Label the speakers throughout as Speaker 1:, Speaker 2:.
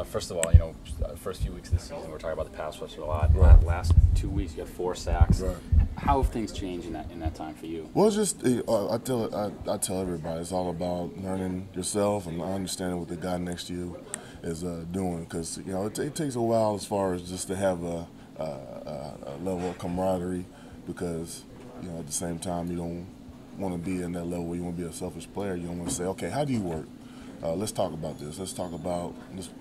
Speaker 1: First of all, first few weeks of this season, we're talking about the pass rush a lot.
Speaker 2: Right.
Speaker 1: Last 2 weeks, you got 4 sacks.
Speaker 2: Right.
Speaker 1: How have things changed in that time for you?
Speaker 2: Well, it's just I tell everybody it's all about learning yourself and understanding what the guy next to you is doing, because it takes a while as far as just to have a level of camaraderie, because at the same time you don't want to be in that level where you want to be a selfish player. You don't want to say, okay, how do you work? Let's talk about this. Let's talk about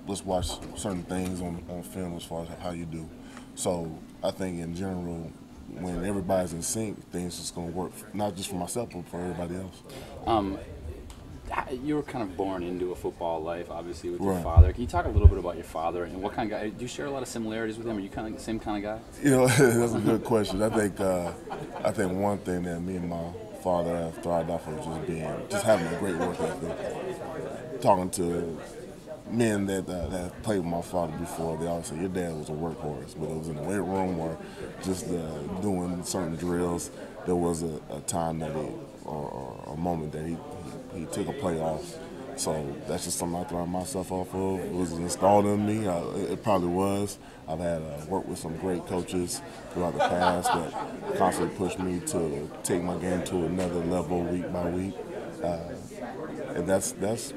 Speaker 2: let's watch certain things on film as far as how you do. So I think in general, when everybody's in sync, things just going to work, not just for myself, but for everybody else.
Speaker 1: You were kind of born into a football life, obviously, with
Speaker 2: Right.
Speaker 1: your father. Can you talk a little bit about your father and what kind of guy? Do you share a lot of similarities with him? Are you kind of the same kind of guy?
Speaker 2: That's a good question. I think one thing that me and my father have thrived off of just having a great work ethic. Talking to men that have played with my father before, they always say your dad was a workhorse, whether it was in the weight room or just doing certain drills. There was a time that or a moment that he took a play off. So that's just something I throw myself off of. It was installed in me. It probably was. I've had worked with some great coaches throughout the past that constantly pushed me to take my game to another level week by week. And that's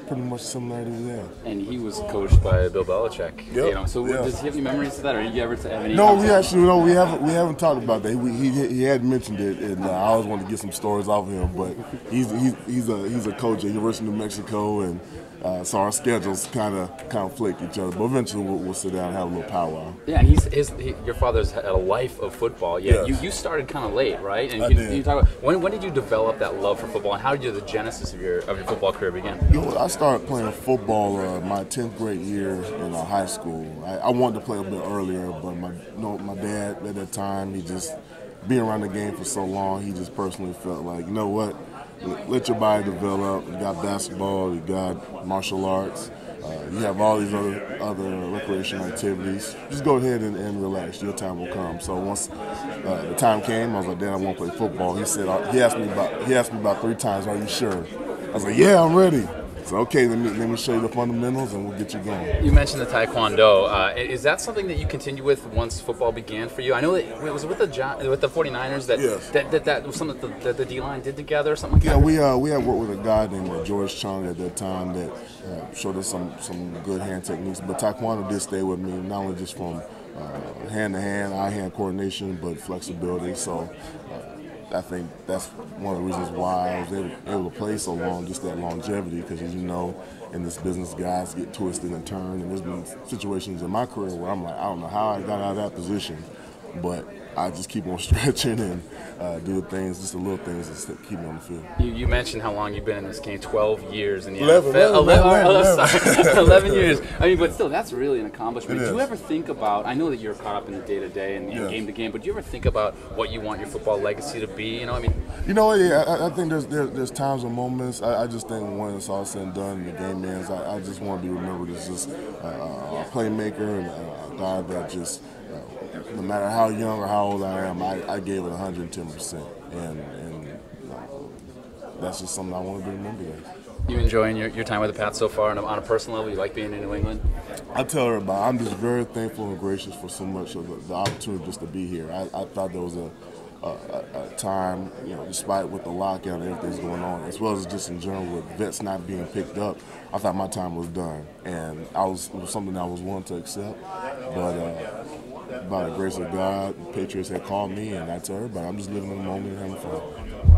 Speaker 2: pretty much similar to that.
Speaker 1: And he was coached by Bill Belichick.
Speaker 2: Yep.
Speaker 1: So
Speaker 2: yeah.
Speaker 1: Does he have any memories of that, or did you ever have any?
Speaker 2: No, we haven't talked about that. He had mentioned it, and I always wanted to get some stories off of him. But he's a coach at University of New Mexico, and so our schedules kind of conflict each other. But eventually we'll sit down and have a little powwow.
Speaker 1: Yeah, and your father's had a life of football. Yeah,
Speaker 2: Yes.
Speaker 1: you started kind of late, right? And
Speaker 2: I
Speaker 1: can
Speaker 2: did.
Speaker 1: you talk about when did you develop that love for football, and how did the genesis of your football career begin?
Speaker 2: I started playing football my 10th grade year in high school. I wanted to play a bit earlier, but my dad at that time, he just being around the game for so long, he just personally felt like, you know what, let your body develop. You got basketball, you got martial arts, you have all these other recreational activities. Just go ahead and relax. Your time will come. So once the time came, I was like, Dad, I want to play football. He asked me about 3 times, are you sure? I was like, yeah, I'm ready. So okay, let me show you the fundamentals and we'll get you going.
Speaker 1: You mentioned the Taekwondo. Is that something that you continue with once football began for you? I know that it was with the 49ers that
Speaker 2: Yes.
Speaker 1: that was something that the D-line did together or something like
Speaker 2: Yeah,
Speaker 1: that?
Speaker 2: we had worked with a guy named George Chung at that time that showed us some good hand techniques. But Taekwondo did stay with me, not only just from hand-to-hand, eye-hand coordination, but flexibility. So I think that's one of the reasons why I was able to play so long, just that longevity, because as you know, in this business, guys get twisted and turned, and there's been situations in my career where I'm like, I don't know how I got out of that position, but I just keep on stretching and do the things, just the little things that keep me on the field.
Speaker 1: You mentioned how long you've been in this game, 12 years in the
Speaker 2: 11,
Speaker 1: NFL. 11 years. I mean, but still, that's really an accomplishment.
Speaker 2: It
Speaker 1: Do you
Speaker 2: is.
Speaker 1: ever think about, I know that you're caught up in the day-to-day and
Speaker 2: Yeah.
Speaker 1: game-to-game, but do you ever think about what you want your football legacy to be? I mean,
Speaker 2: I think there's times and moments. I just think when it's all said and done and the game ends, I just want to be remembered as just a playmaker and a guy that just, no matter how young or how old I am, I gave it 110%. And that's just something I want to be remembered as.
Speaker 1: you enjoying your time with the Pats so far, and on a personal level, you like being in New England?
Speaker 2: I tell everybody, I'm just very thankful and gracious for so much of the opportunity just to be here. I thought there was a time, despite with the lockout and everything's going on, as well as just in general with vets not being picked up, I thought my time was done. And it was something I was willing to accept. But by the grace of God, the Patriots had called me, and I tell everybody, I'm just living in the moment and having fun.